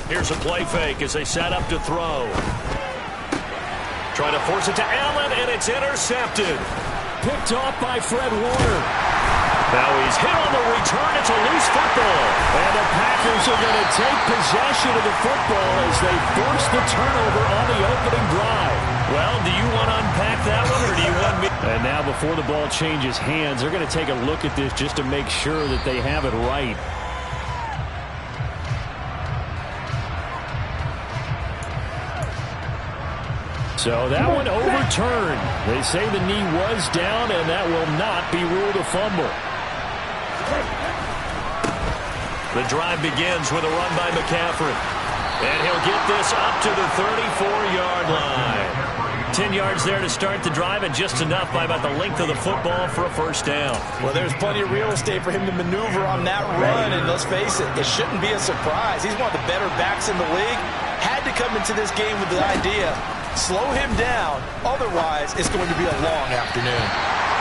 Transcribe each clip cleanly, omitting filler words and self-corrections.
Here's a play fake as they set up to throw. Trying to force it to Allen, and it's intercepted. Picked off by Fred Warner. Now he's hit on the return. It's a loose football. And the Packers are going to take possession of the football as they force the turnover on the opening drive. Well, do you want to unpack that one, or do you want me? And now before the ball changes hands, they're going to take a look at this just to make sure that they have it right. So that one overturned. They say the knee was down, and that will not be ruled a fumble. The drive begins with a run by McCaffrey. And he'll get this up to the 34-yard line. 10 yards there to start the drive, and just enough by about the length of the football for a first down. Well, there's plenty of real estate for him to maneuver on that run, and let's face it, it shouldn't be a surprise. He's one of the better backs in the league. Had to come into this game with the idea, slow him down, otherwise it's going to be a long afternoon.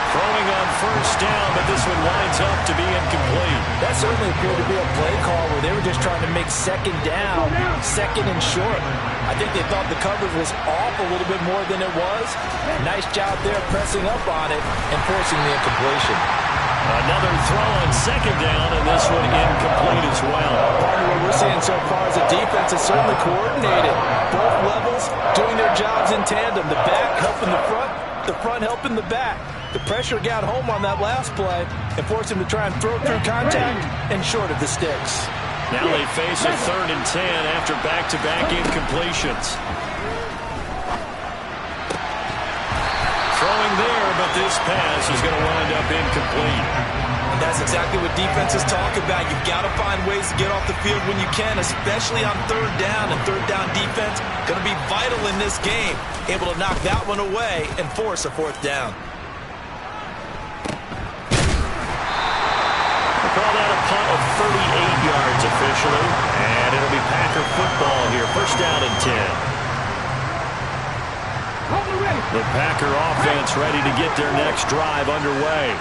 Throwing on first down, but this one winds up to be incomplete. That certainly appeared to be a play call where they were just trying to make second down, second and short. I think they thought the coverage was off a little bit more than it was. Nice job there pressing up on it and forcing the incompletion. Another throw on second down, and this one incomplete as well. Part of what we're seeing so far is the defense is certainly coordinated. Both levels doing their jobs in tandem. The back helping the front helping the back. The pressure got home on that last play and forced him to try and throw through contact and short of the sticks. Now they face a 3rd and 10 after back-to-back incompletions. Throwing there, but this pass is going to wind up incomplete. And that's exactly what defenses talk about. You've got to find ways to get off the field when you can, especially on 3rd down. And 3rd down defense going to be vital in this game. Able to knock that one away and force a 4th down. Call that a punt of 38 yards officially. And it'll be Packer football here. First down and 10. The Packer offense ready to get their next drive underway.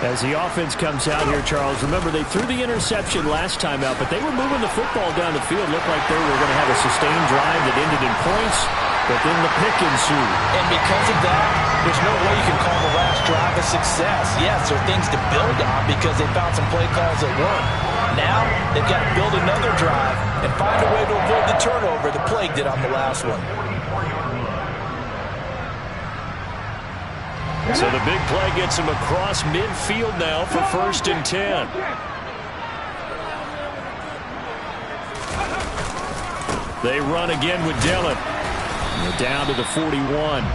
As the offense comes out here, Charles, remember they threw the interception last time out, but they were moving the football down the field. Looked like they were going to have a sustained drive that ended in points, but then the pick ensued. And because of that, there's no way you can call the last drive a success. Yes, there are things to build on because they found some play calls that worked. Now they've got to build another drive and find a way to avoid the turnover the plague did on the last one. So the big play gets him across midfield now for 1st and 10. They run again with Dillon. They're down to the 41.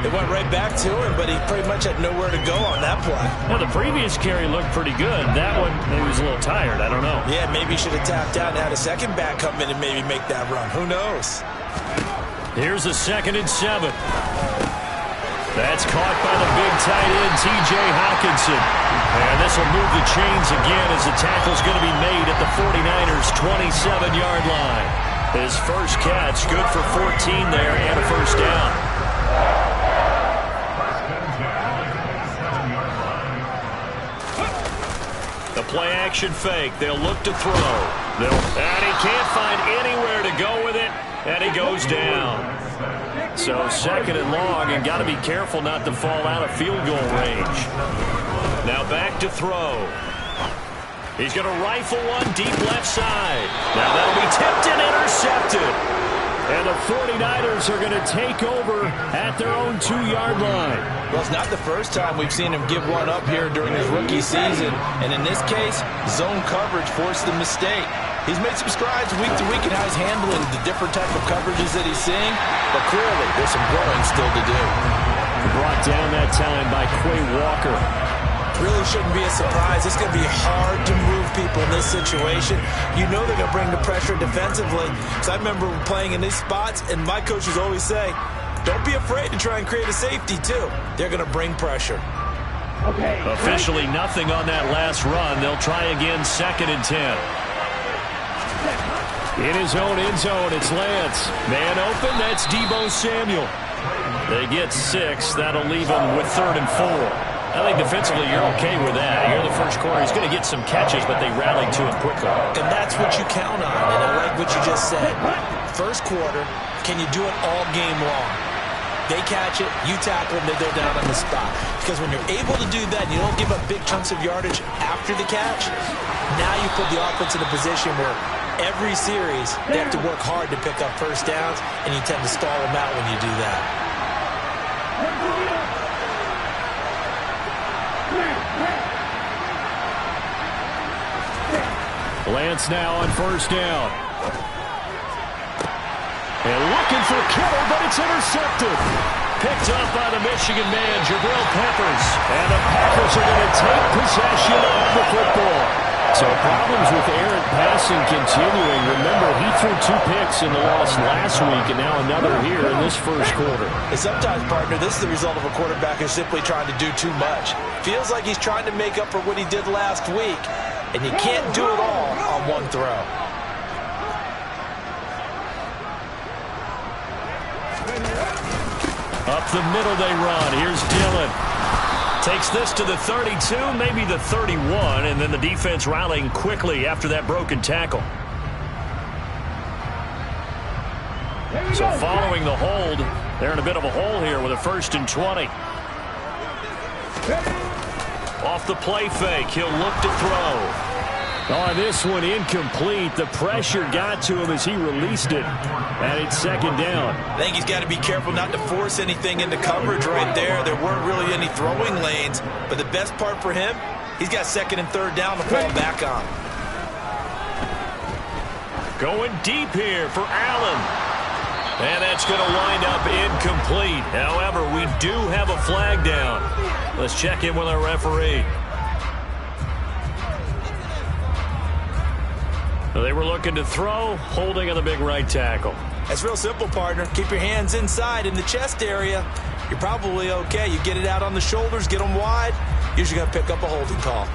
They went right back to him, but he pretty much had nowhere to go on that play. Well, the previous carry looked pretty good. That one, maybe he was a little tired. I don't know. Yeah, maybe he should have tapped out and had a second back come in and maybe make that run. Who knows? Here's a 2nd and 7. That's caught by the big tight end, T.J. Hawkinson. And this will move the chains again as the tackle's going to be made at the 49ers' 27-yard line. His first catch, good for 14 there and a first down. The play-action fake. They'll look to throw. And he can't find anywhere to go with it, and he goes down. So 2nd and long, and got to be careful not to fall out of field goal range. Now back to throw. He's going to rifle one deep left side. Now that'll be tipped and intercepted. And the 49ers are going to take over at their own 2-yard line. Well, it's not the first time we've seen him give one up here during his rookie season. And in this case, zone coverage forced the mistake. He's made some strides week to week in how he's handling the different type of coverages that he's seeing. But clearly, there's some growing still to do. Brought down that time by Quay Walker. Really shouldn't be a surprise. It's going to be hard to move people in this situation. You know they're going to bring the pressure defensively. So I remember playing in these spots, and my coaches always say, don't be afraid to try and create a safety, too. They're going to bring pressure. Okay. Officially nothing on that last run. They'll try again 2nd and 10. In his own end zone, it's Lance. Man open, that's Deebo Samuel. They get 6. That'll leave them with 3rd and 4. I think defensively you're okay with that. Here in the first quarter, he's going to get some catches, but they rallied to him quickly. And that's what you count on, and I like what you just said. First quarter, can you do it all game long? They catch it, you tackle them, they go down on the spot. Because when you're able to do that, and you don't give up big chunks of yardage after the catch, now you put the offense in a position where every series they have to work hard to pick up first downs, and you tend to stall them out when you do that. Lance now on first down. And looking for Kittle, but it's intercepted. Picked up by the Michigan man, Jabril Peppers. And the Packers are going to take possession of the football. So problems with errant passing continuing. Remember, he threw 2 picks in the loss last week, and now another here in this first quarter. And sometimes, partner, this is the result of a quarterback who's simply trying to do too much. Feels like he's trying to make up for what he did last week, and you can't do it all on one throw. Up the middle they run. Here's Dillon. Takes this to the 32, maybe the 31, and then the defense rallying quickly after that broken tackle. So following the hold, they're in a bit of a hole here with a 1st and 20. Off the play fake, he'll look to throw. Oh, this one incomplete. The pressure got to him as he released it. And it's 2nd down. I think he's got to be careful not to force anything into coverage right there. There weren't really any throwing lanes. But the best part for him, he's got 2nd and 3rd down to fall back on. Going deep here for Allen. And that's going to wind up incomplete. However, we do have a flag down. Let's check in with our referee. They were looking to throw, holding on the big right tackle. That's real simple, partner. Keep your hands inside in the chest area. You're probably okay. You get it out on the shoulders, get them wide. Usually going to pick up a holding call.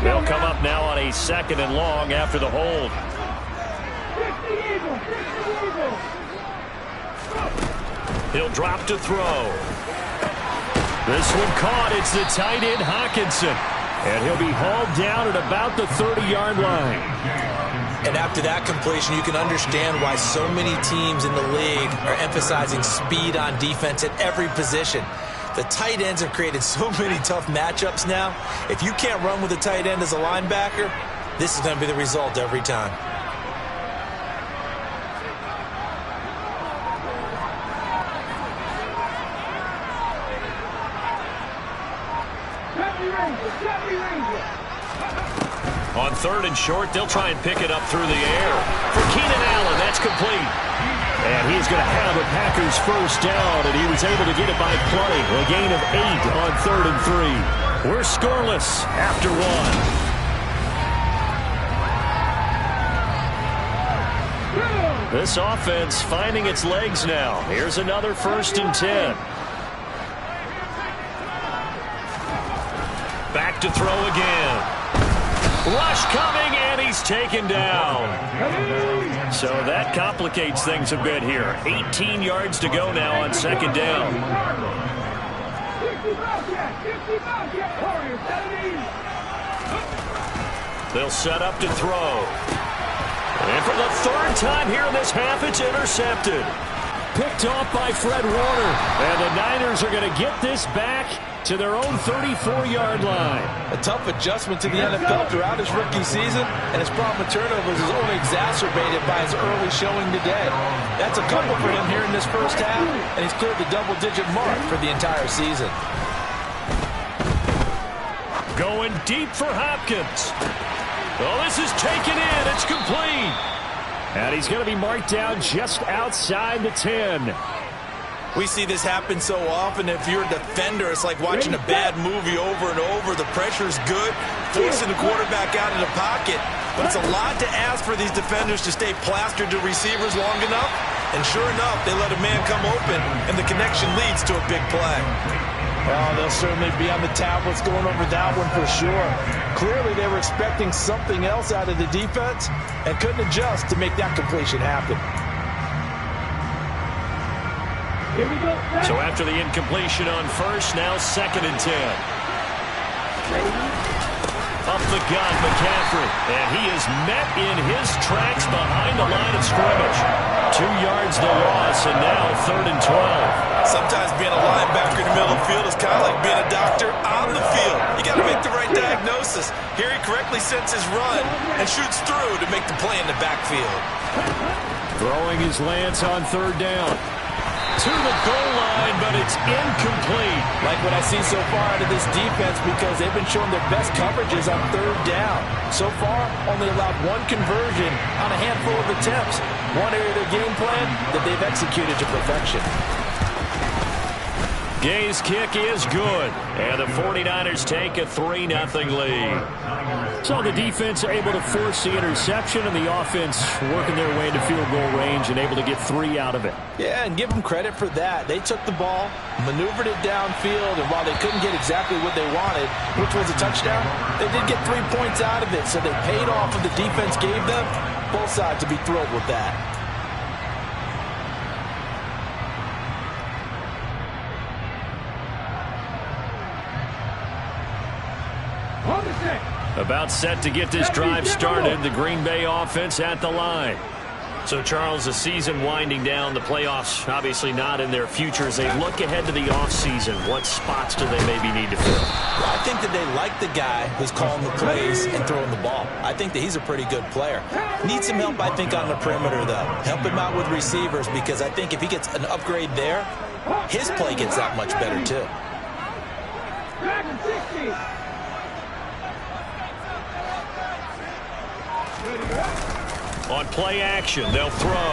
They'll come up now on a 2nd and long after the hold. He'll drop to throw. This one caught. It's the tight end, Hawkinson. And he'll be hauled down at about the 30-yard line. And after that completion, you can understand why so many teams in the league are emphasizing speed on defense at every position. The tight ends have created so many tough matchups now. If you can't run with a tight end as a linebacker, this is going to be the result every time. On 3rd and short, they'll try and pick it up through the air. For Keenan Allen, that's complete. And he's going to have the Packers first down, and he was able to get it by plenty. A gain of 8 on 3rd and 3. We're scoreless after 1. This offense finding its legs now. Here's another 1st and 10. Back to throw again. Rush coming, and he's taken down. So that complicates things a bit here. 18 yards to go now on 2nd down. They'll set up to throw. And for the 3rd time here in this half, it's intercepted. Picked off by Fred Warner. And the Niners are going to get this back to their own 34-yard line. A tough adjustment to the NFL throughout his rookie season, and his problem with turnovers is only exacerbated by his early showing today. That's a couple for him here in this first half, and he's cleared the double-digit mark for the entire season. Going deep for Hopkins. Oh, this is taken in. It's complete. And he's going to be marked down just outside the 10. We see this happen so often. If you're a defender, it's like watching a bad movie over and over. The pressure's good, forcing the quarterback out of the pocket. But it's a lot to ask for these defenders to stay plastered to receivers long enough. And sure enough, they let a man come open, and the connection leads to a big play. Oh, they'll certainly be on the tablets going over that one for sure. Clearly, they were expecting something else out of the defense and couldn't adjust to make that completion happen. So after the incompletion on first, now 2nd and 10. Up the gun, McCaffrey. And he is met in his tracks behind the line of scrimmage. 2 yards the loss, and now 3rd and 12. Sometimes being a linebacker in the middle of the field is kind of like being a doctor on the field. You got to make the right diagnosis. Here he correctly sets his run and shoots through to make the play in the backfield. Throwing his Lance on 3rd down. To the goal line, but it's incomplete. Like what I've seen so far out of this defense, because they've been showing their best coverages on 3rd down. So far, only allowed 1 conversion on a handful of attempts. One area of their game plan that they've executed to perfection. Gay's kick is good, and the 49ers take a 3-0 lead. So the defense able to force the interception, and the offense working their way into field goal range and able to get 3 out of it. Yeah, and give them credit for that. They took the ball, maneuvered it downfield, and while they couldn't get exactly what they wanted, which was a touchdown, they did get 3 points out of it, so they paid off what the defense gave them. Both sides to be thrilled with that. About set to get this drive started. The Green Bay offense at the line. So, Charles, the season winding down, the playoffs obviously not in their future. As they look ahead to the offseason, what spots do they maybe need to fill? Well, I think that they like the guy who's calling the plays and throwing the ball. I think that he's a pretty good player. Needs some help, I think, on the perimeter, though. Help him out with receivers, because I think if he gets an upgrade there, his play gets that much better, too. On play action, they'll throw.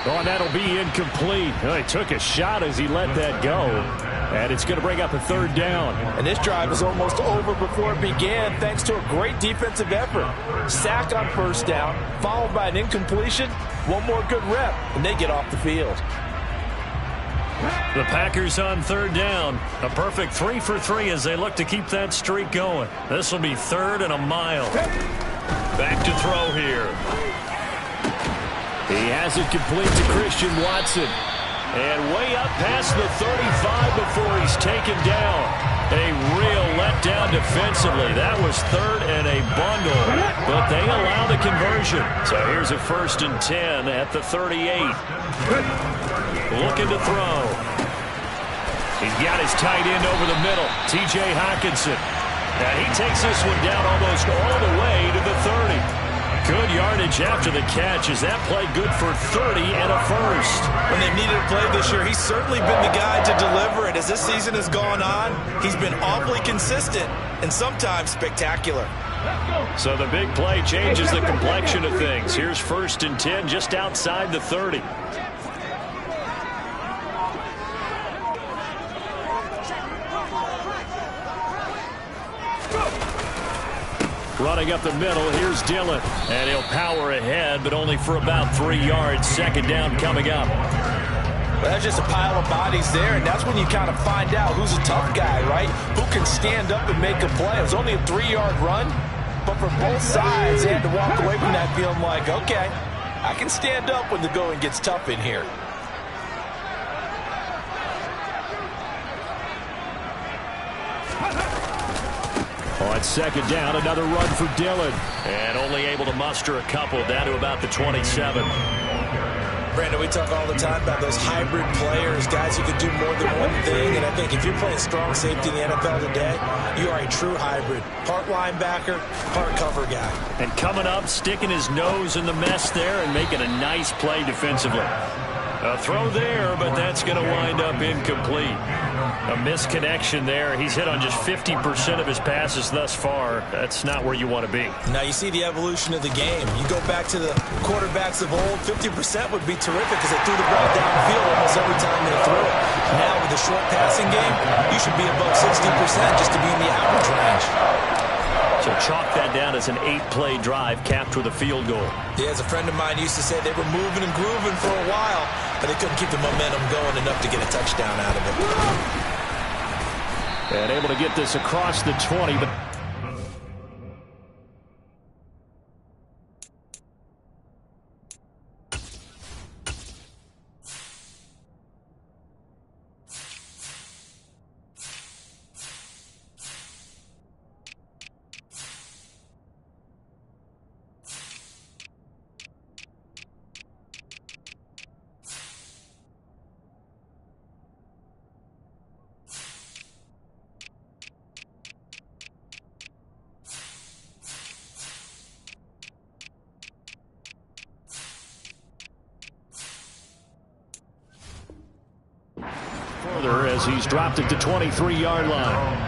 Oh, and that'll be incomplete. Oh, he took a shot as he let that go. And it's going to bring up a 3rd down. And this drive is almost over before it began, thanks to a great defensive effort. Sack on 1st down, followed by an incompletion. One more good rep, and they get off the field. The Packers on 3rd down. A perfect 3 for 3 as they look to keep that streak going. This will be 3rd and a mile. Back to throw here. He has it complete to Christian Watson. And way up past the 35 before he's taken down. A real letdown defensively. That was 3rd and a bundle. But they allow the conversion. So here's a 1st and 10 at the 38. Looking to throw. He's got his tight end over the middle, T.J. Hockenson. And he takes this one down almost all the way to the 30. Good yardage after the catch. Is that play good for 30 and a 1st? When they've needed a play this year, he's certainly been the guy to deliver it. As this season has gone on, he's been awfully consistent and sometimes spectacular. So the big play changes the complexion of things. Here's 1st and 10 just outside the 30. Running up the middle, here's Dillon. And he'll power ahead, but only for about 3 yards. 2nd down coming up. Well, that's just a pile of bodies there, and that's when you kind of find out who's a tough guy, right? Who can stand up and make a play. It was only a 3-yard run, but for both sides, they had to walk away from that feeling like, okay, I can stand up when the going gets tough in here. On 2nd down, another run for Dillon. And only able to muster a couple down to about the 27. Brandon, we talk all the time about those hybrid players, guys who can do more than one thing. And I think if you're playing strong safety in the NFL today, you are a true hybrid. Part linebacker, part cover guy. And coming up, sticking his nose in the mess there and making a nice play defensively. A throw there, but that's going to wind up incomplete. A misconnection there. He's hit on just 50% of his passes thus far. That's not where you want to be. Now you see the evolution of the game. You go back to the quarterbacks of old, 50% would be terrific because they threw the ball downfield almost every time they threw it. Now with the short passing game, you should be above 60% just to be in the average range. So chalk that down as an 8-play drive capped with a field goal. Yeah, as a friend of mine used to say, they were moving and grooving for a while, but they couldn't keep the momentum going enough to get a touchdown out of it. And able to get this across the 20, but further as he's dropped it to 23-yard line.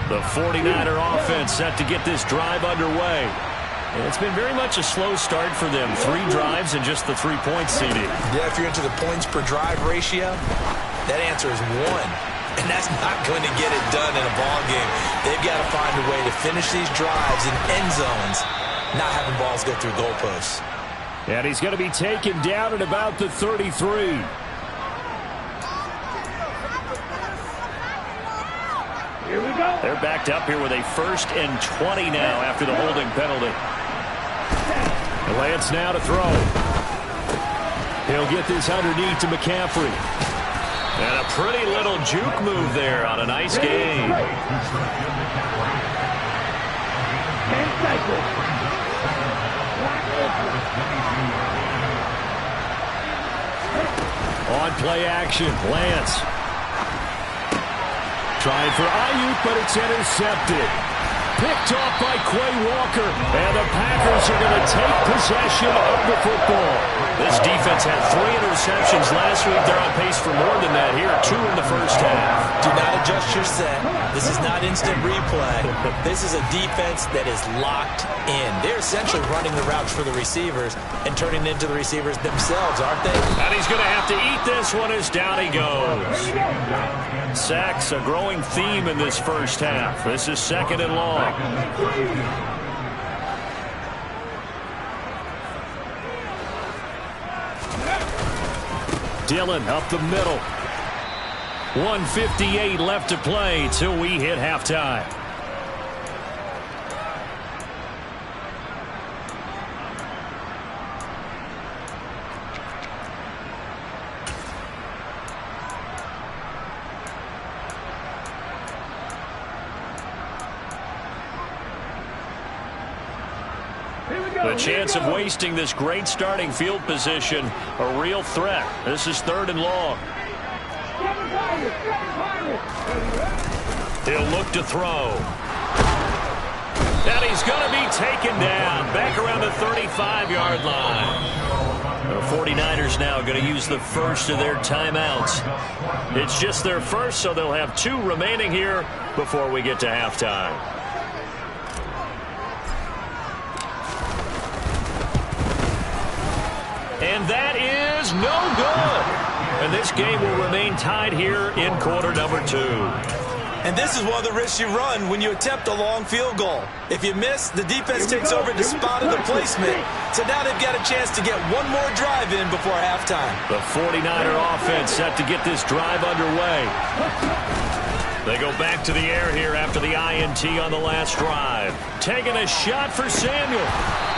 The 49er offense set to get this drive underway. And it's been very much a slow start for them. 3 drives and just the 3 points, CD. Yeah, if you're into the points per drive ratio, that answer is 1. And that's not going to get it done in a ball game. They've got to find a way to finish these drives in end zones, not having balls go through goalposts. And he's going to be taken down at about the 33. Here we go. They're backed up here with a 1st and 20 now after the holding penalty. Lance now to throw. He'll get this underneath to McCaffrey. And a pretty little juke move there on a nice game. 10 seconds. On play action, Lance. Trying for Ayuk, but it's intercepted. Picked off by Quay Walker. And the Packers are going to take possession of the football. This defense had 3 interceptions last week. They're on pace for more than that here. 2 in the first half. Do not adjust your set. This is not instant replay. This is a defense that is locked in. They're essentially running the routes for the receivers and turning into the receivers themselves, aren't they? And he's going to have to eat this one as down he goes. Sacks, a growing theme in this first half. This is 2nd and long. Dillon up the middle. 1:58 left to play till we hit halftime. The chance of wasting this great starting field position, a real threat. This is 3rd and long. He'll look to throw. And he's going to be taken down back around the 35-yard line. The 49ers now going to use the first of their timeouts. It's just their first, so they'll have 2 remaining here before we get to halftime. And that is no good. And this game will remain tied here in quarter number 2. And this is one of the risks you run when you attempt a long field goal. If you miss, the defense takes over the spot of the placement. So now they've got a chance to get one more drive in before halftime. The 49er offense set to get this drive underway. They go back to the air here after the INT on the last drive. Taking a shot for Samuel.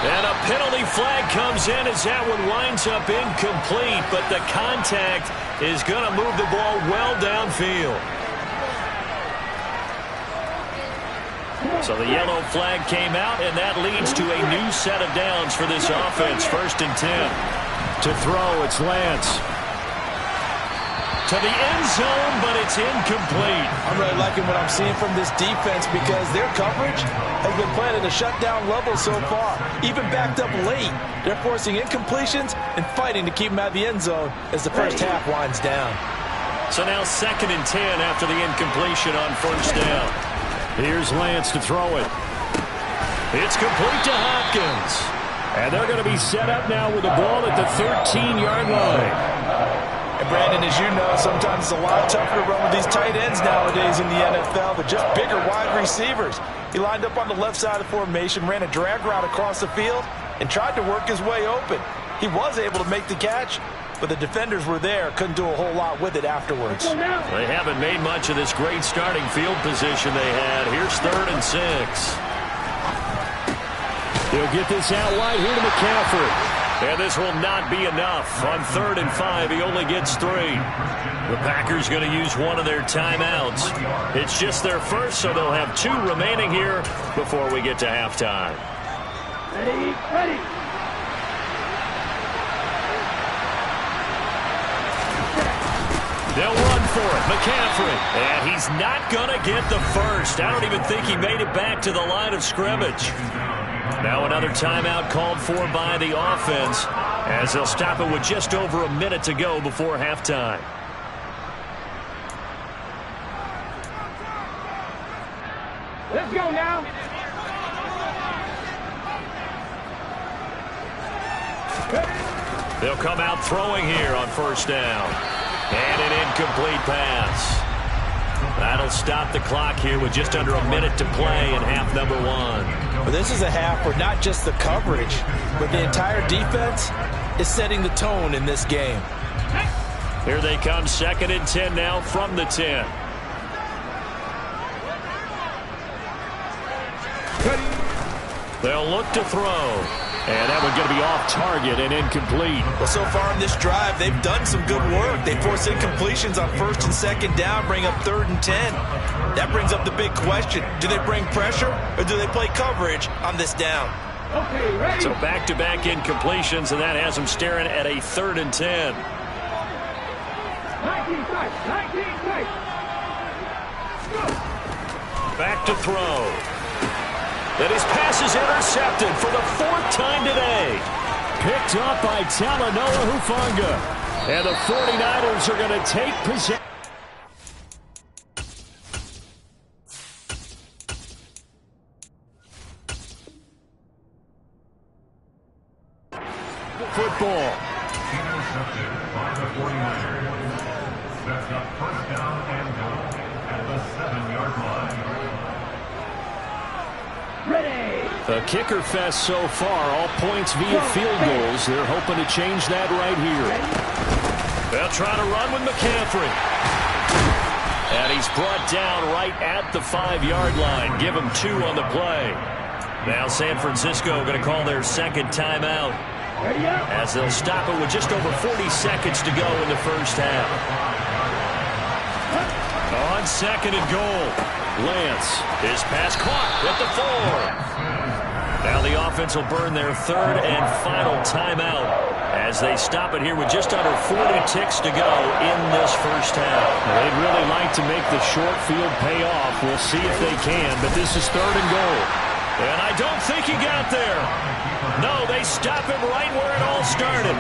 And a penalty flag comes in as that one winds up incomplete. But the contact is going to move the ball well downfield. So the yellow flag came out, and that leads to a new set of downs for this offense. 1st and 10. To throw, it's Lance. To the end zone, but it's incomplete. I'm really liking what I'm seeing from this defense because their coverage has been playing at a shutdown level so far. Even backed up late, they're forcing incompletions and fighting to keep them out of the end zone as the first half winds down. So now 2nd and 10 after the incompletion on 1st down. Here's Lance to throw it. It's complete to Hopkins. And they're going to be set up now with the ball at the 13-yard line. And Brandon, as you know, sometimes it's a lot tougher to run with these tight ends nowadays in the NFL, but just bigger wide receivers. He lined up on the left side of the formation, ran a drag route across the field, and tried to work his way open. He was able to make the catch, but the defenders were there, couldn't do a whole lot with it afterwards. They haven't made much of this great starting field position they had. Here's 3rd and 6. He'll get this out wide here to McCaffrey. And this will not be enough. On 3rd and 5, he only gets 3. The Packers going to use one of their timeouts. It's just their first, so they'll have 2 remaining here before we get to halftime. Ready. They'll run for it. McCaffrey. And he's not going to get the first. I don't even think he made it back to the line of scrimmage. Now another timeout called for by the offense as they'll stop it with just over a minute to go before halftime. Let's go now. They'll come out throwing here on first down. And an incomplete pass. That'll stop the clock here with just under a minute to play in half number one. Well, this is a half where not just the coverage, but the entire defense is setting the tone in this game. Here they come, 2nd and 10 now from the 10. They'll look to throw. And that one's going to be off target and incomplete. Well, so far in this drive, they've done some good work. They force incompletions on 1st and 2nd down, bring up 3rd and 10. That brings up the big question. Do they bring pressure or do they play coverage on this down? Okay, ready. So back-to-back incompletions, and that has them staring at a 3rd and 10. 19 tight. 19 tight. Back to throw. And his pass is intercepted for the 4th time today. Picked up by Talanoa Hufanga. And the 49ers are going to take possession. Football. Intercepted by the 49ers. That's got first down and goal at the 7-yard line. Ready. A kicker fest so far, all points via field goals. They're hoping to change that right here. They'll try to run with McCaffrey. And he's brought down right at the 5-yard line. Give him 2 on the play. Now San Francisco going to call their 2nd timeout as they'll stop it with just over 40 seconds to go in the first half. On 2nd and goal. Lance, his pass caught at the 4. Now the offense will burn their 3rd and final timeout as they stop it here with just under 40 ticks to go in this first half. They'd really like to make the short field pay off. We'll see if they can, but this is 3rd and goal. And I don't think he got there. No, they stop him right where it all started.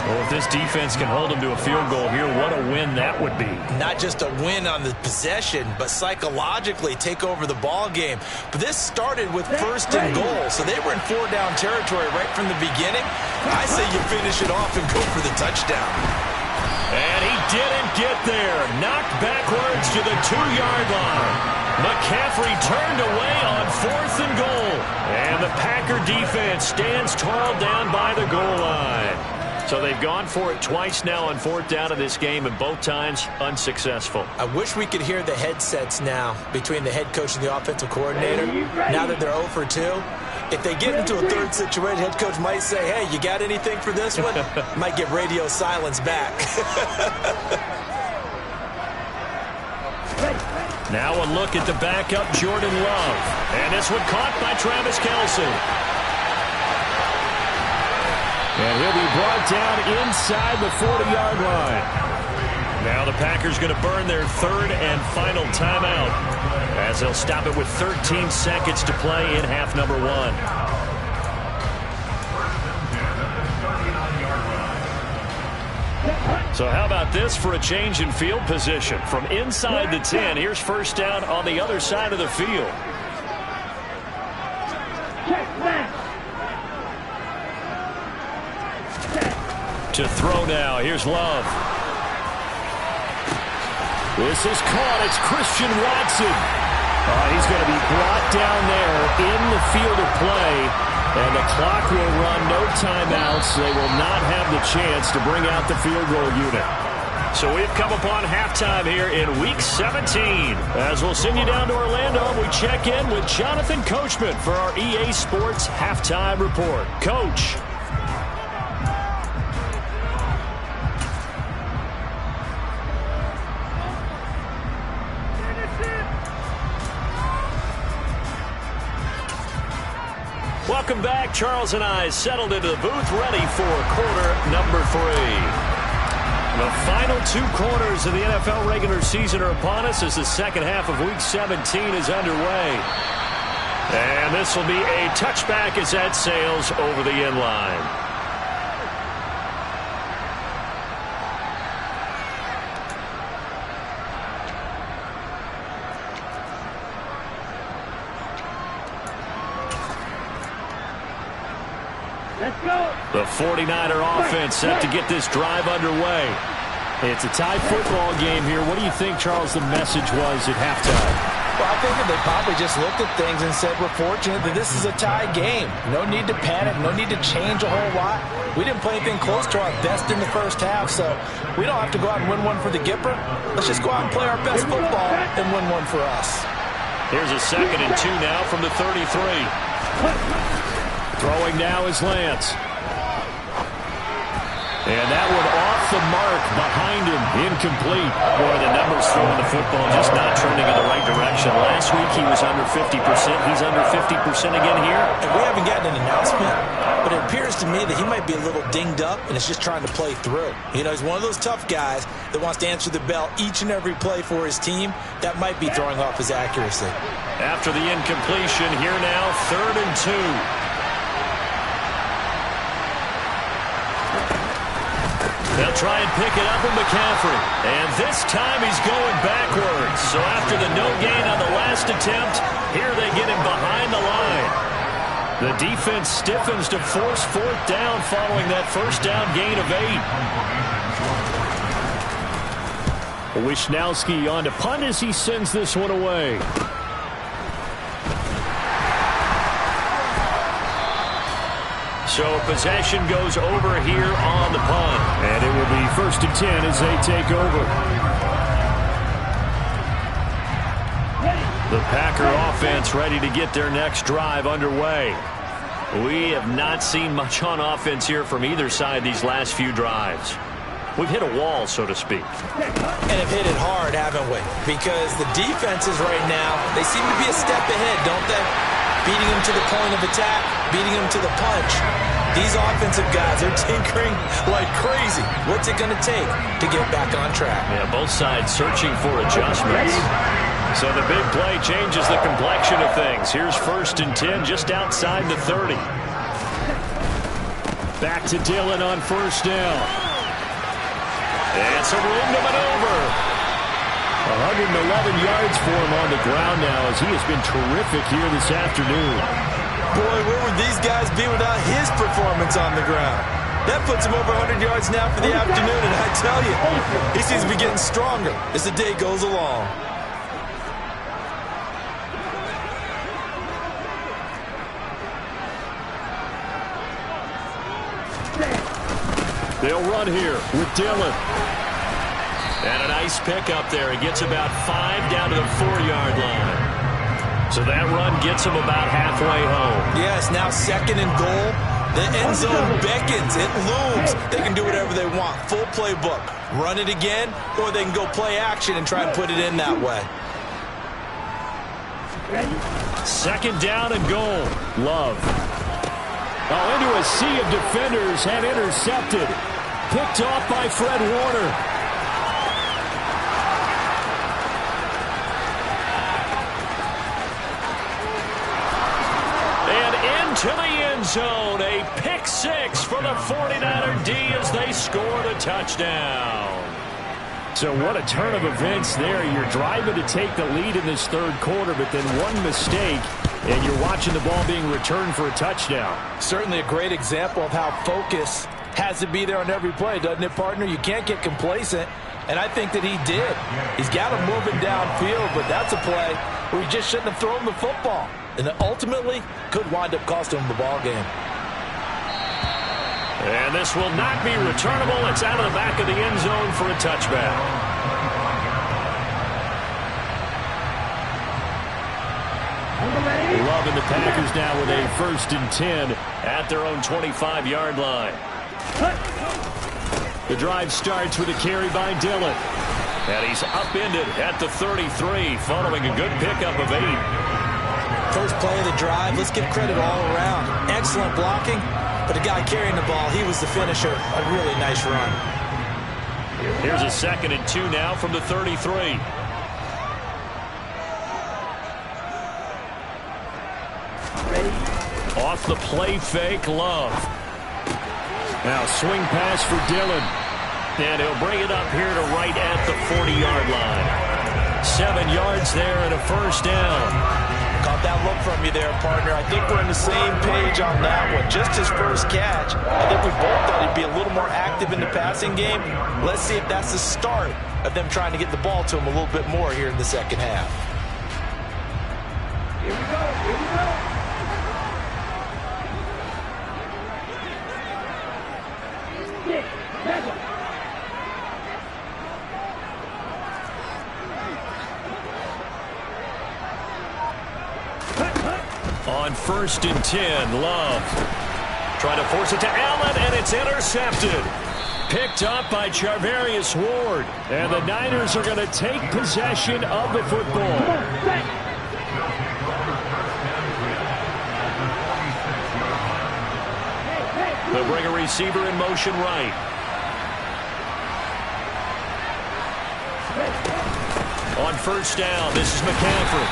Well, if this defense can hold him to a field goal here, what a win that would be. Not just a win on the possession, but psychologically take over the ball game. But this started with 1st and goal, so they were in 4-down territory right from the beginning. I say you finish it off and go for the touchdown. And he didn't get there. Knocked backwards to the 2-yard line. McCaffrey turned away on 4th and goal. And the Packer defense stands tall down by the goal line. So they've gone for it twice now on 4th down of this game, and both times unsuccessful. I wish we could hear the headsets now between the head coach and the offensive coordinator. Now that they're 0 for 2, if they get into a 3rd situation, head coach might say, hey, you got anything for this one? Might get radio silence back. Now a look at the backup, Jordan Love. And this one caught by Travis Kelce. And he'll be brought down inside the 40-yard line. Now the Packers going to burn their 3rd and final timeout as they'll stop it with 13 seconds to play in half number 1. So how about this for a change in field position? From inside the 10, here's first down on the other side of the field. To throw now, here's Love. This is caught. It's Christian Watson. He's going to be brought down there in the field of play. And the clock will run, no timeouts. They will not have the chance to bring out the field goal unit. So we've come upon halftime here in Week 17. As we'll send you down to Orlando, we check in with Jonathan Coachman for our EA Sports Halftime Report. Coach. Welcome back. Charles and I settled into the booth, ready for quarter number 3. The final 2 quarters of the NFL regular season are upon us as the second half of Week 17 is underway. And this will be a touchback as that sails over the end line. Let's go. The 49er offense set to get this drive underway. It's a tie football game here. What do you think, Charles, the message was at halftime? Well, I think that they probably just looked at things and said, we're fortunate that this is a tie game. No need to panic. No need to change a whole lot. We didn't play anything close to our best in the first half, so we don't have to go out and win one for the Gipper. Let's just go out and play our best football and win one for us. Here's a 2nd and 2 now from the 33. Throwing now is Lance. And that one off the mark behind him. Incomplete. Boy, the numbers throwing the football just not trending in the right direction. Last week he was under 50%. He's under 50% again here. And we haven't gotten an announcement, but it appears to me that he might be a little dinged up and is just trying to play through. You know, he's one of those tough guys that wants to answer the bell each and every play for his team. That might be throwing off his accuracy. After the incompletion, here now, 3rd and 2. They'll try and pick it up with McCaffrey. And this time he's going backwards. So after the no gain on the last attempt, here they get him behind the line. The defense stiffens to force 4th down following that first down gain of 8. Wishnowski on to punt as he sends this one away. So possession goes over here on the punt. And it will be 1st and 10 as they take over. The Packer offense ready to get their next drive underway. We have not seen much on offense here from either side these last few drives. We've hit a wall, so to speak. And have hit it hard, haven't we? Because the defenses right now, they seem to be a step ahead, don't they? Beating them to the point of attack, beating them to the punch. These offensive guys are tinkering like crazy. What's it going to take to get back on track? Yeah, both sides searching for adjustments. So the big play changes the complexion of things. Here's 1st and 10 just outside the 30. Back to Dillon on 1st down. And some room to maneuver. 111 yards for him on the ground now as he has been terrific here this afternoon. Boy, where would these guys be without his performance on the ground? That puts him over 100 yards now for the afternoon, and I tell you, he seems to be getting stronger as the day goes along. They'll run here with Dillon. And a nice pickup there. He gets about 5 down to the 4-yard line. So that run gets him about halfway home. Yes, now 2nd and goal. The end zone beckons. It looms. They can do whatever they want. Full playbook. Run it again, or they can go play action and try and put it in that way. 2nd down and goal. Love. Oh, into a sea of defenders and intercepted. Picked off by Fred Warner. To the end zone, a pick 6 for the 49er D as they score the touchdown. So what a turn of events there. You're driving to take the lead in this 3rd quarter, but then one mistake, and you're watching the ball being returned for a touchdown. Certainly a great example of how focus has to be there on every play, doesn't it, partner? You can't get complacent, and I think that he did. He's got him moving downfield, but that's a play where he just shouldn't have thrown the football. And ultimately could wind up costing him the ball game. And this will not be returnable. It's out of the back of the end zone for a touchback. Love and the Packers now with a 1st and 10 at their own 25-yard line. The drive starts with a carry by Dillon. And he's upended at the 33 following a good pickup of 8. First play of the drive, let's give credit all around. Excellent blocking, but the guy carrying the ball, he was the finisher. A really nice run. Here's a 2nd and 2 now from the 33. Off the play fake, Love. Now swing pass for Dillon. And he'll bring it up here to right at the 40-yard line. 7 yards there and a first down. Caught that look from you there, partner. I think we're on the same page on that one. Just his first catch. I think we both thought he'd be a little more active in the passing game. Let's see if that's the start of them trying to get the ball to him a little bit more here in the second half. Here we go. Here we go. Six, seven. On 1st and 10, Love. Trying to force it to Allen, and it's intercepted. Picked up by Charvarius Ward. And the Niners are going to take possession of the football. They'll bring a receiver in motion right. On 1st down, this is McCaffrey.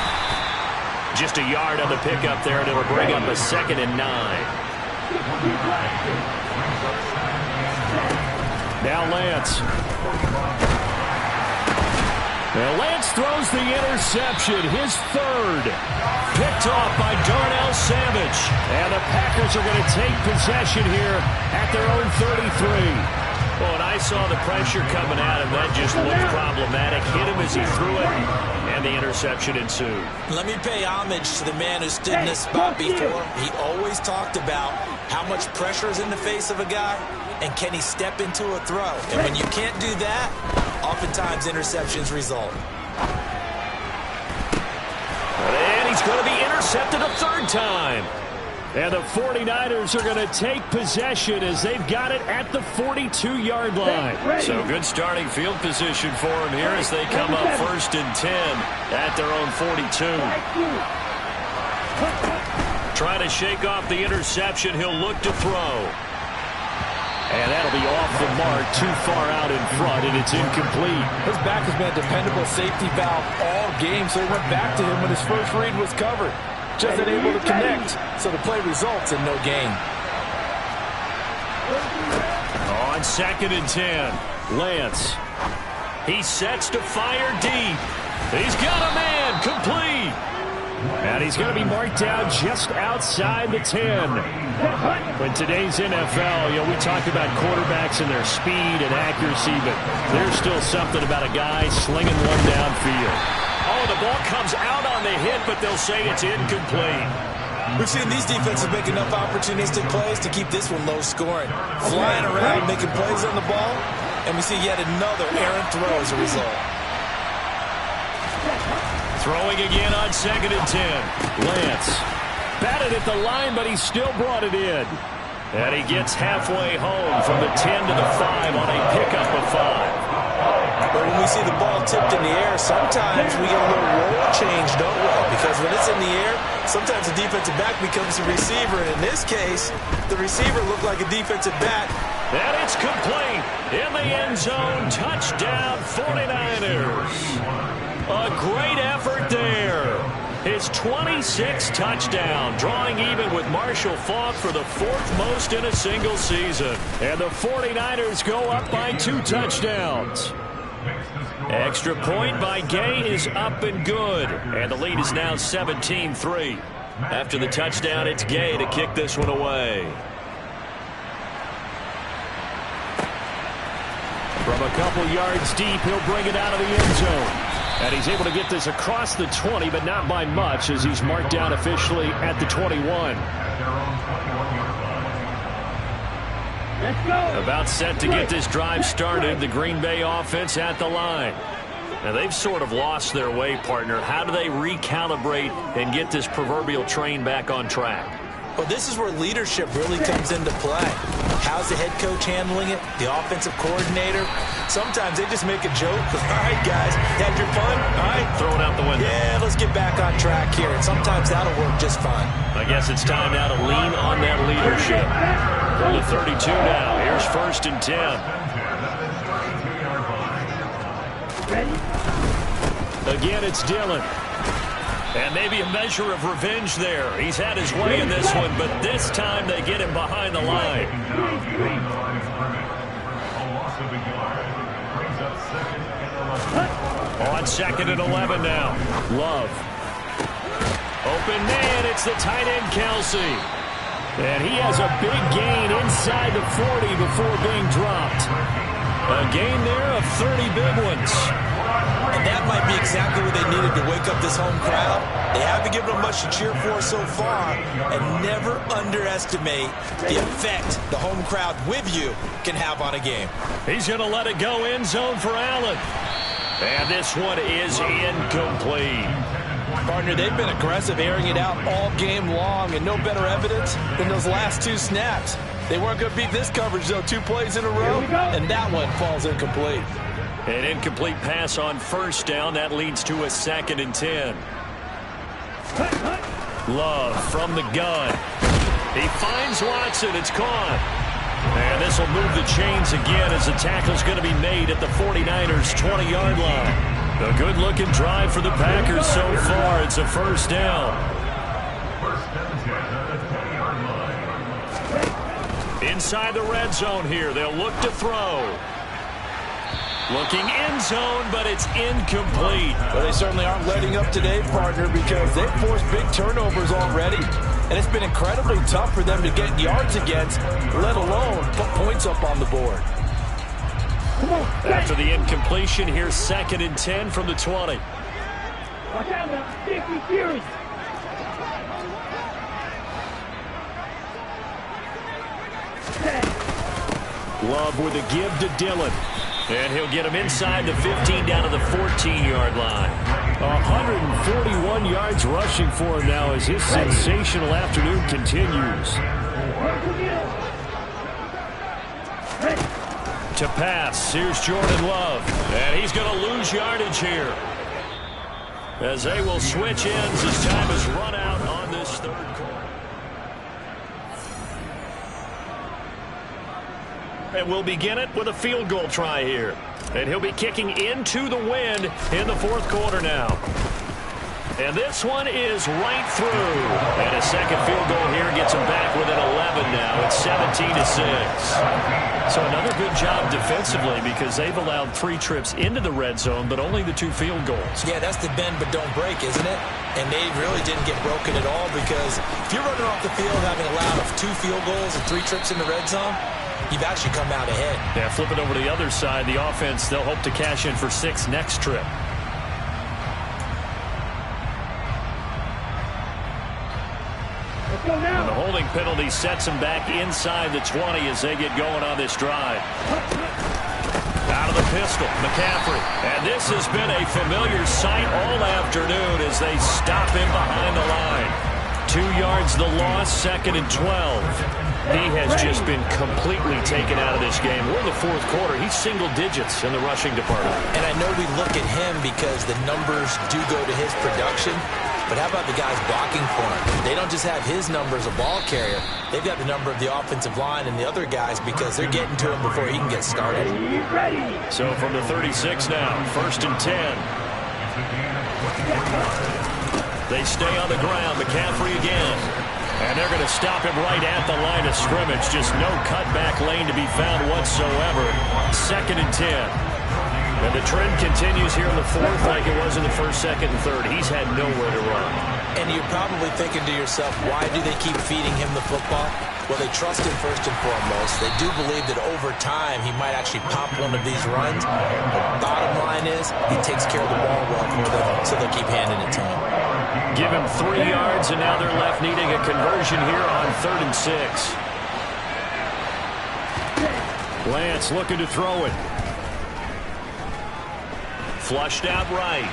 Just a yard on the pickup there, and it'll bring up a 2nd and 9. Now Lance. Now Lance throws the interception, his 3rd. Picked off by Darnell Savage. And the Packers are going to take possession here at their own 33. Well, and I saw the pressure coming at him. That just looked problematic. Hit him as he threw it, and the interception ensued. Let me pay homage to the man who stood in this spot before. He always talked about how much pressure is in the face of a guy, and can he step into a throw. And when you can't do that, oftentimes interceptions result. And he's going to be intercepted a 3rd time. And the 49ers are going to take possession as they've got it at the 42-yard line. So good starting field position for them here as they come up 1st and 10 at their own 42. Trying to shake off the interception. He'll look to throw. And that'll be off the mark, too far out in front, and it's incomplete. His back has been a dependable safety valve all game, so he went back to him when his first read was covered. Just unable to connect, so the play results in no gain. On 2nd and 10, Lance. He sets to fire deep. He's got a man, complete. And he's going to be marked down just outside the 10. In today's NFL, we talk about quarterbacks and their speed and accuracy, but there's still something about a guy slinging one downfield. Oh, the ball comes out on the hit, but they'll say it's incomplete. We've seen these defenses make enough opportunistic plays to keep this one low scoring. Flying around, making plays on the ball, and we see yet another errant throw as a result. Throwing again on 2nd and 10. Lance batted at the line, but he still brought it in. And he gets halfway home from the 10 to the 5 on a pickup of 5. But when we see the ball tipped in the air, sometimes we get a little roll change, don't we? Because when it's in the air, sometimes the defensive back becomes the receiver. And in this case, the receiver looked like a defensive back. And it's complete. In the end zone, touchdown 49ers. A great effort there. His 26th touchdown, drawing even with Marshall Faulk for the 4th most in a single season. And the 49ers go up by 2 touchdowns. Extra point by Gay is up and good. And the lead is now 17-3. After the touchdown, it's Gay to kick this one away. From a couple yards deep, he'll bring it out of the end zone. And he's able to get this across the 20, but not by much, as he's marked down officially at the 21. Let's go. About set to get this drive started, the Green Bay offense at the line. Now, they've sort of lost their way, partner. How do they recalibrate and get this proverbial train back on track? Well, this is where leadership really comes into play. How's the head coach handling it? The offensive coordinator? Sometimes they just make a joke. All right, guys, had your fun? All right. Throw it out the window. Yeah, let's get back on track here. And sometimes that'll work just fine. I guess it's time now to lean on that leadership. From the 32 now. Here's 1st and 10. Again, it's Dillon. And maybe a measure of revenge there. He's had his way in this one, but this time they get him behind the line. On 2nd and 11 now. Love. Open man, it's the tight end, Kelsey. And he has a big gain inside the 40 before being dropped. A gain there of 30 big ones. And that might be exactly what they needed to wake up this home crowd. They haven't given them much to cheer for so far. And never underestimate the effect the home crowd with you can have on a game. He's going to let it go end zone for Allen. And this one is incomplete. Partner, they've been aggressive, airing it out all game long, and no better evidence than those last 2 snaps. They weren't going to beat this coverage, though, 2 plays in a row, and that one falls incomplete. An incomplete pass on 1st down. That leads to a 2nd and 10. Love from the gun. He finds Watson. It's caught. And this will move the chains again as the tackle's going to be made at the 49ers' 20-yard line. A good-looking drive for the Packers so far. It's a 1st down. Inside the red zone here. They'll look to throw. Looking end zone, but it's incomplete. Well, they certainly aren't letting up today, partner, because they've forced big turnovers already. And it's been incredibly tough for them to get yards against, let alone put points up on the board. After the incompletion, here's 2nd and 10 from the 20. Watch out now, 50 Fury. Love with a give to Dillon. And he'll get him inside the 15 down to the 14-yard line. 141 yards rushing for him now as his sensational afternoon continues. To pass, here's Jordan Love. And he's going to lose yardage here, as they will switch ends as time is run out on this 3rd quarter. And we'll begin it with a field goal try here. And he'll be kicking into the wind in the 4th quarter now. And this one is right through. And a 2nd field goal here gets him back within 11 now. It's 17-6. So another good job defensively, because they've allowed 3 trips into the red zone, but only the 2 field goals. Yeah, that's the bend but don't break, isn't it? And they really didn't get broken at all, because if you're running off the field having allowed 2 field goals and 3 trips in the red zone, you've actually come out ahead. Yeah, flip it over to the other side. The offense, they'll hope to cash in for 6 next trip. And the holding penalty sets them back inside the 20 as they get going on this drive. Out of the pistol, McCaffrey. And this has been a familiar sight all afternoon as they stop him behind the line. 2 yards the loss, 2nd and 12. He has just been completely taken out of this game. We're in the 4th quarter. He's single digits in the rushing department. And I know we look at him because the numbers do go to his production. But how about the guys blocking for him? They don't just have his number as a ball carrier. They've got the number of the offensive line and the other guys because they're getting to him before he can get started. So from the 36 now, 1st and 10. They stay on the ground. McCaffrey again. And they're going to stop him right at the line of scrimmage. Just no cutback lane to be found whatsoever. 2nd and 10. And the trend continues here in the 4th like it was in the 1st, 2nd, and 3rd. He's had nowhere to run. And you're probably thinking to yourself, why do they keep feeding him the football? Well, they trust him first and foremost. They do believe that over time he might actually pop one of these runs. The bottom line is he takes care of the ball well for them, so they'll keep handing it to him. Give him 3 yards, and now they're left needing a conversion here on 3rd and 6. Lance looking to throw it. Flushed out right.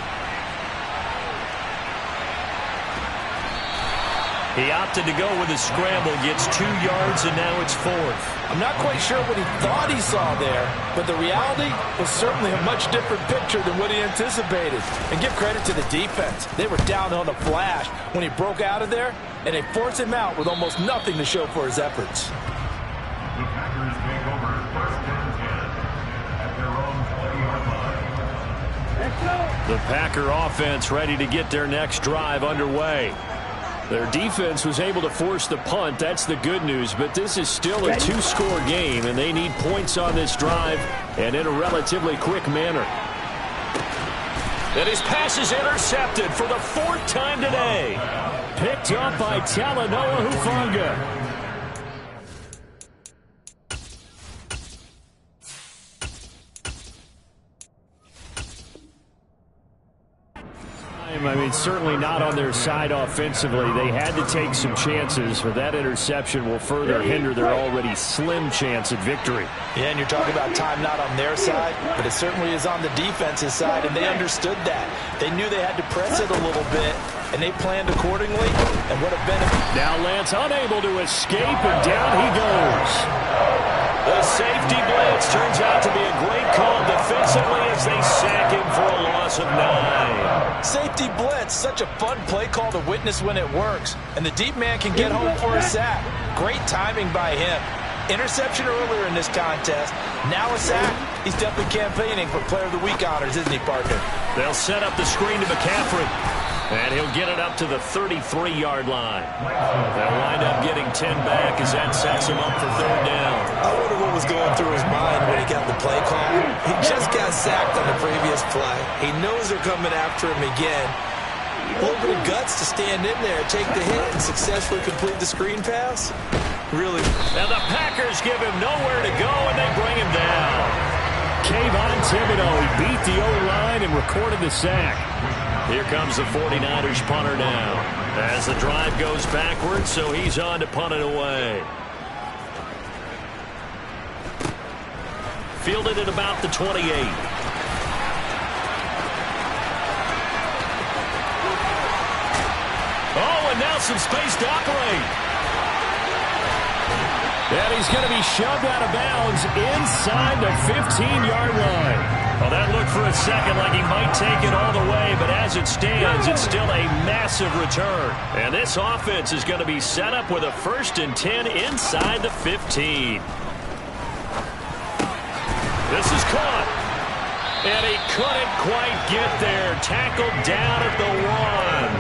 He opted to go with a scramble, gets 2 yards, and now it's 4th. I'm not quite sure what he thought he saw there, but the reality was certainly a much different picture than what he anticipated. And give credit to the defense. They were down on the flash when he broke out of there, and they forced him out with almost nothing to show for his efforts. The Packers take over 1st and 10 at their own 20-yard line. Let's go. The Packer offense ready to get their next drive underway. Their defense was able to force the punt. That's the good news. But this is still a two-score game, and they need points on this drive and in a relatively quick manner. And his pass is intercepted for the fourth time today. Picked up by Talanoa Hufanga. I mean, certainly not on their side offensively. They had to take some chances, but that interception will further hinder their already slim chance at victory. Yeah, and you're talking about time not on their side, but it certainly is on the defense's side, and they understood that. They knew they had to press it a little bit, and they planned accordingly, and what a benefit. Now Lance unable to escape, and down he goes. The safety blitz turns out to be a great call defensively as they sack him for a loss of 9. Safety blitz, such a fun play call to witness when it works. And the deep man can get home for a sack. Great timing by him. Interception earlier in this contest. Now a sack. He's definitely campaigning for Player of the Week honors, isn't he, partner? They'll set up the screen to McCaffrey. And he'll get it up to the 33-yard line. They'll wind up getting 10 back as that sets him up for third down. I wonder what was going through his mind when he got the play call. He just got sacked on the previous play. He knows they're coming after him again. A little bit of guts to stand in there, take the hit, and successfully complete the screen pass. Really. Now the Packers give him nowhere to go, and they bring him down. Kayvon Thibodeau, he beat the O-line and recorded the sack. Here comes the 49ers punter now. As the drive goes backwards, so he's on to punt it away. Fielded at about the 28. Oh, and now some space to operate. And he's going to be shoved out of bounds inside the 15-yard line. Well, that looked for a second like he might take it all the way, but as it stands, it's still a massive return. And this offense is going to be set up with a 1st and 10 inside the 15. This is caught. And he couldn't quite get there. Tackled down at the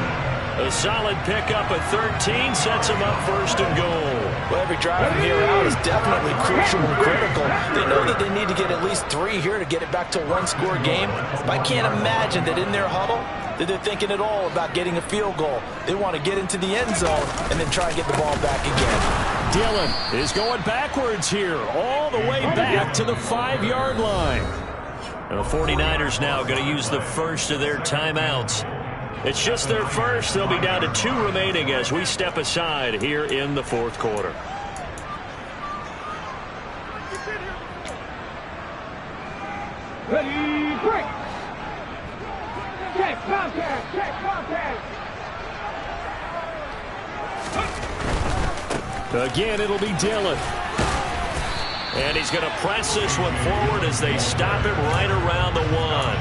1. A solid pickup at 13 sets him up 1st and goal. Well, every drive from here out is definitely crucial and critical. They know that they need to get at least 3 here to get it back to a one-score game. But I can't imagine that in their huddle that they're thinking at all about getting a field goal. They want to get into the end zone and then try and get the ball back again. Dillon is going backwards here, all the way back to the 5-yard line. And the 49ers now going to use the first of their timeouts. It's just their first. They'll be down to 2 remaining as we step aside here in the 4th quarter. Ready, break. Check contact, check contact. Again, it'll be Dillon. And he's going to press this one forward as they stop him right around the 1.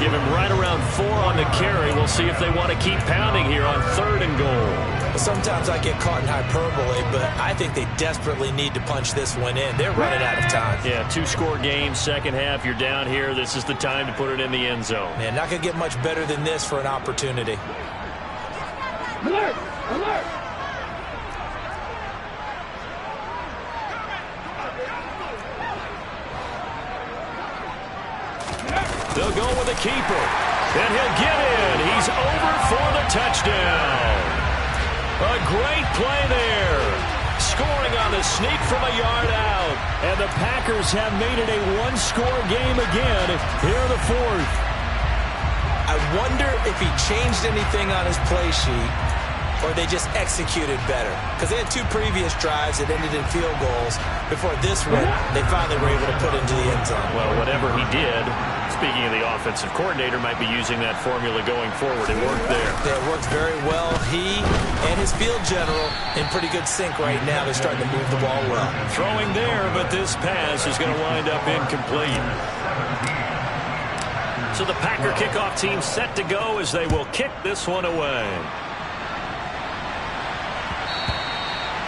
Give him right around 4 on the carry. We'll see if they want to keep pounding here on 3rd and goal. Sometimes I get caught in hyperbole, but I think they desperately need to punch this one in. They're running out of time. Yeah, 2-score game, second half. You're down here. This is the time to put it in the end zone. Man, not going to get much better than this for an opportunity. Alert! Alert! They'll go with the keeper. And he'll get in. He's over for the touchdown. A great play there. Scoring on the sneak from a yard out. And the Packers have made it a one-score game again here in the 4th. I wonder if he changed anything on his play sheet or they just executed better. Because they had 2 previous drives that ended in field goals. Before this one, they finally were able to put into the end zone. Well, whatever he did, speaking of the offensive coordinator, might be using that formula going forward. It worked there. Yeah, it worked very well. He and his field general in pretty good sync right now. They're starting to move the ball well. Throwing there, but this pass is going to wind up incomplete. So the Packer kickoff team set to go as they will kick this one away.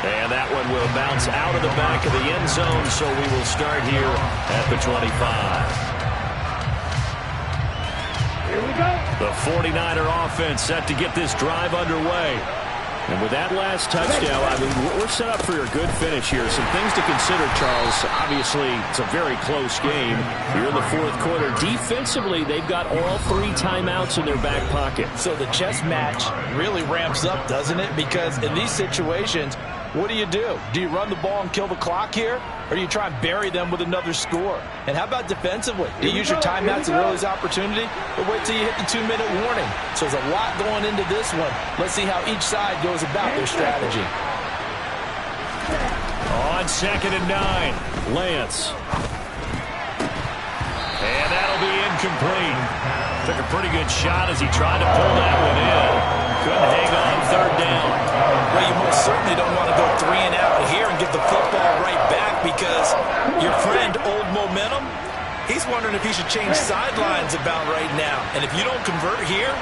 And that one will bounce out of the back of the end zone, so we will start here at the 25. Here we go. The 49er offense set to get this drive underway. And with that last touchdown, I mean, we're set up for a good finish here. Some things to consider, Charles. Obviously, it's a very close game. You're in the fourth quarter. Defensively, they've got all 3 timeouts in their back pocket. So the chess match really ramps up, doesn't it? Because in these situations, what do? Do you run the ball and kill the clock here? Or do you try and bury them with another score? And how about defensively? Do you use your timeouts at early's opportunity? Or wait till you hit the 2-minute warning? So there's a lot going into this one. Let's see how each side goes about their strategy. On 2nd and 9, Lance. And that'll be incomplete. Took a pretty good shot as he tried to pull that one in. Couldn't hang on 3rd down. Well, you most certainly don't want to go 3 and out here and get the football right back, because your friend, Old Momentum, he's wondering if he should change sidelines about right now. And if you don't convert here,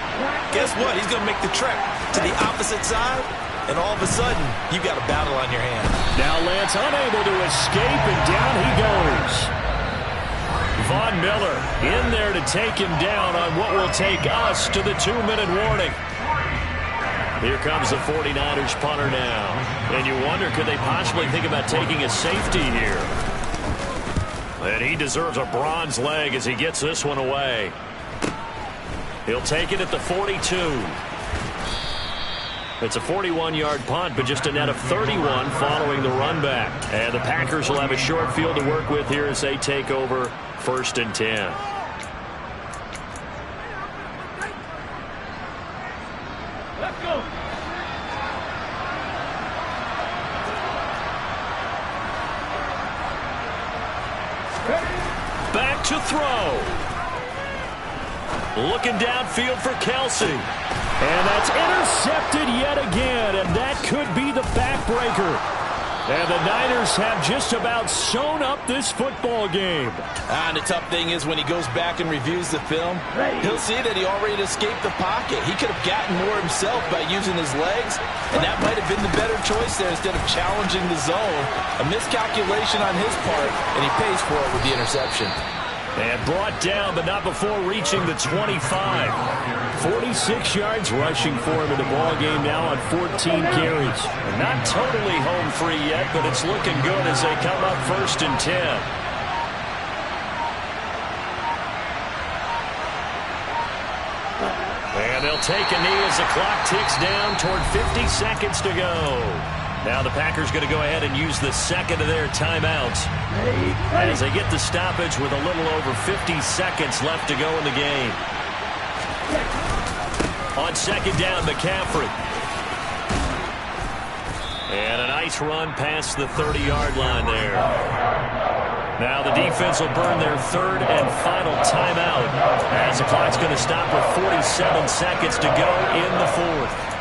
guess what? He's going to make the trek to the opposite side, and all of a sudden, you've got a battle on your hands. Now Lance unable to escape, and down he goes. Von Miller in there to take him down on what will take us to the 2-minute warning. Here comes the 49ers punter now. And you wonder, could they possibly think about taking a safety here? And he deserves a bronze leg as he gets this one away. He'll take it at the 42. It's a 41-yard punt, but just a net of 31 following the run back. And the Packers will have a short field to work with here as they take over 1st and 10. Let's go. Back to throw. Looking downfield for Kelsey. And that's intercepted yet again, and that could be the backbreaker. And the Niners have just about sewn up this football game. And the tough thing is when he goes back and reviews the film, he'll see that he already escaped the pocket. He could have gotten more himself by using his legs, and that might have been the better choice there instead of challenging the zone. A miscalculation on his part, and he pays for it with the interception. And brought down, but not before reaching the 25. 46 yards rushing for him in the ball game now on 14 carries. Not totally home free yet, but it's looking good as they come up 1st and 10. And they'll take a knee as the clock ticks down toward 50 seconds to go. Now the Packers going to go ahead and use the second of their timeouts as they get the stoppage with a little over 50 seconds left to go in the game. On 2nd down, McCaffrey. And a nice run past the 30-yard line there. Now the defense will burn their 3rd and final timeout as the clock's going to stop with 47 seconds to go in the 4th.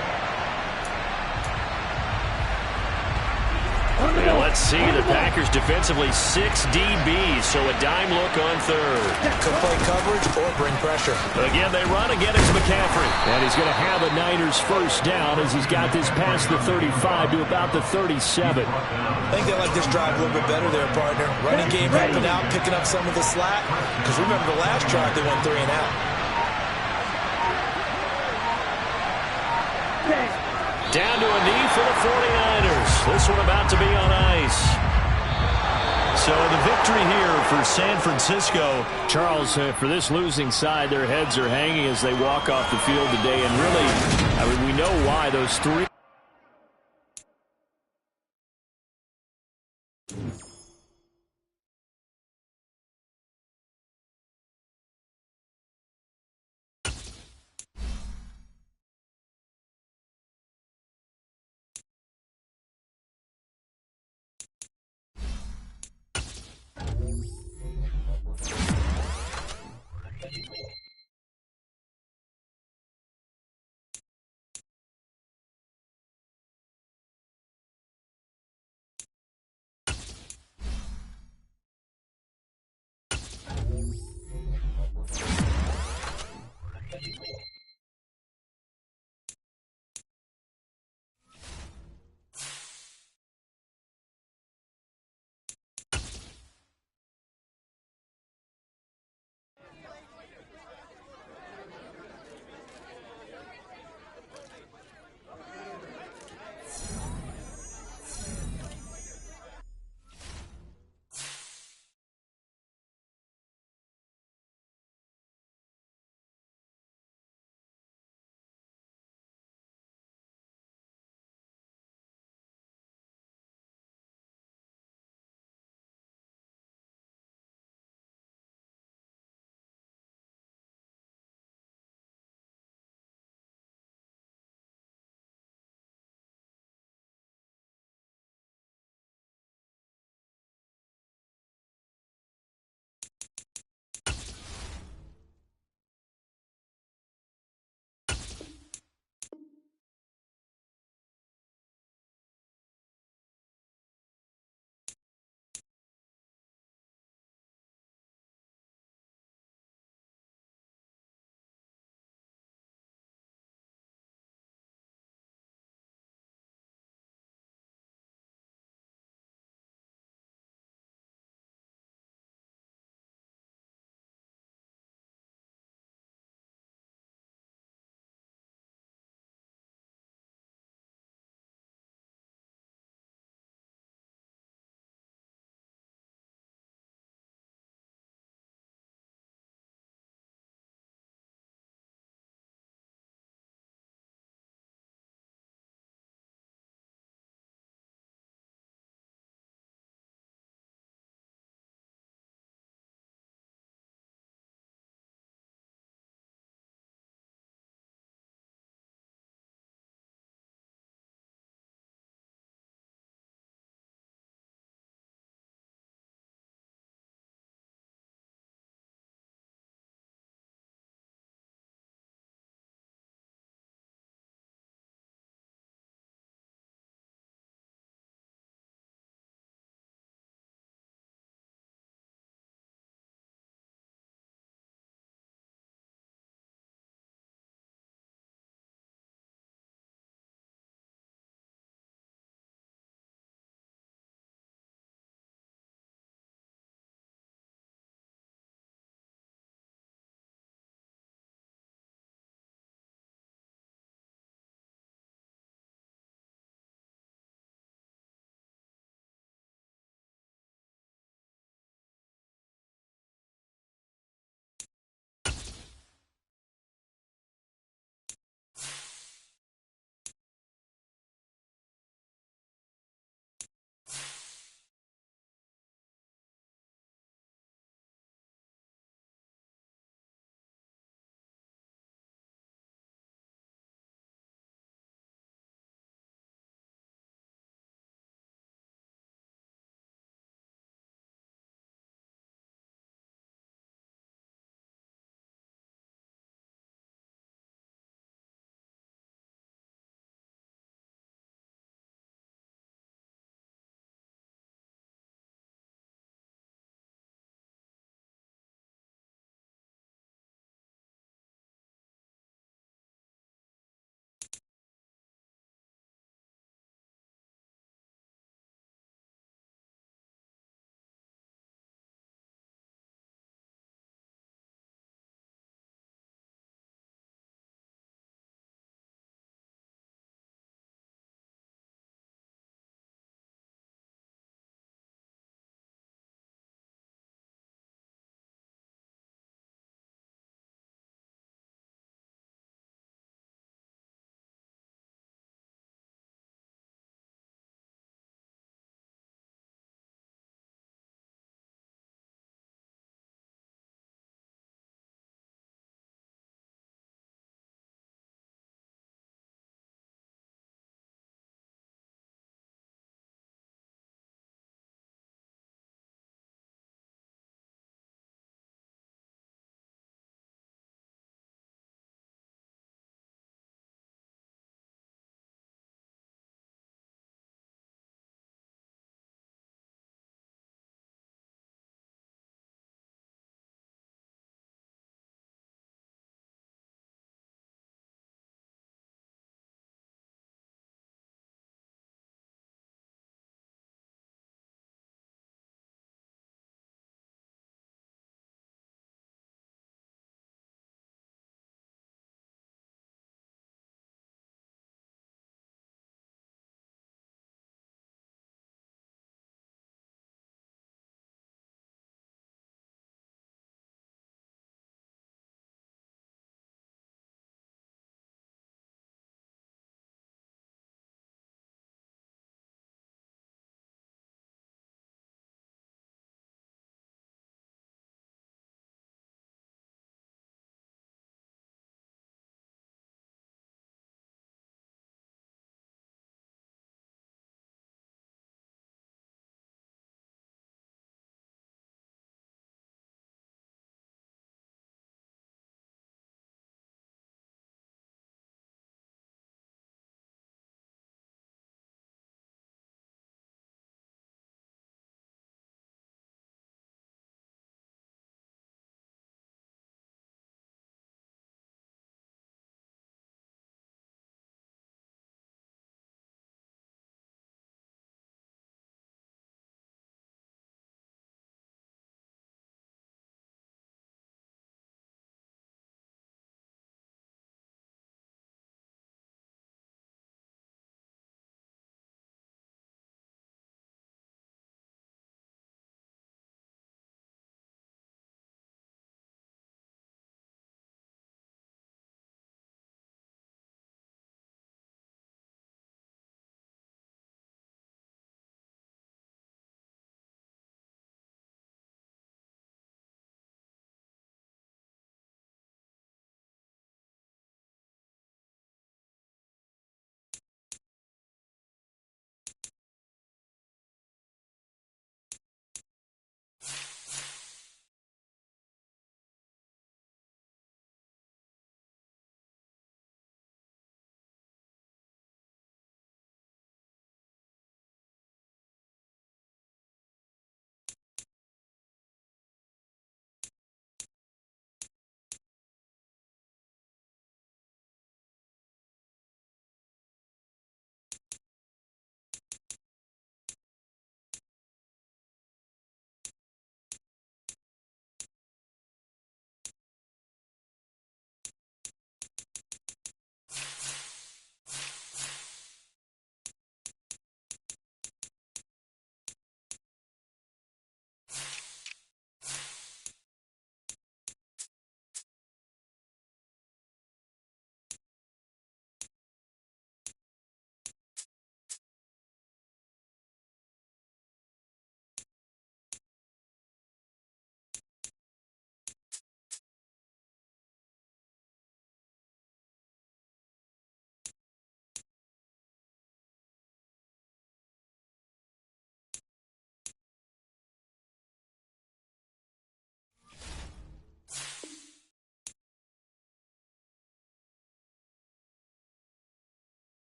Well, let's see, the Packers defensively 6 DBs, so a dime look on 3rd. Could play coverage or bring pressure. Again, they run. Again, it's McCaffrey. And he's going to have a Niners 1st down as he's got this past the 35 to about the 37. I think they like this drive a little bit better there, partner. Running game helping out, picking up some of the slack. Because remember the last drive, they went 3 and out. Down to a knee for the 49ers. This one about to be on ice. So the victory here for San Francisco. Charles, for this losing side, their heads are hanging as they walk off the field today. And really, I mean, we know why those 3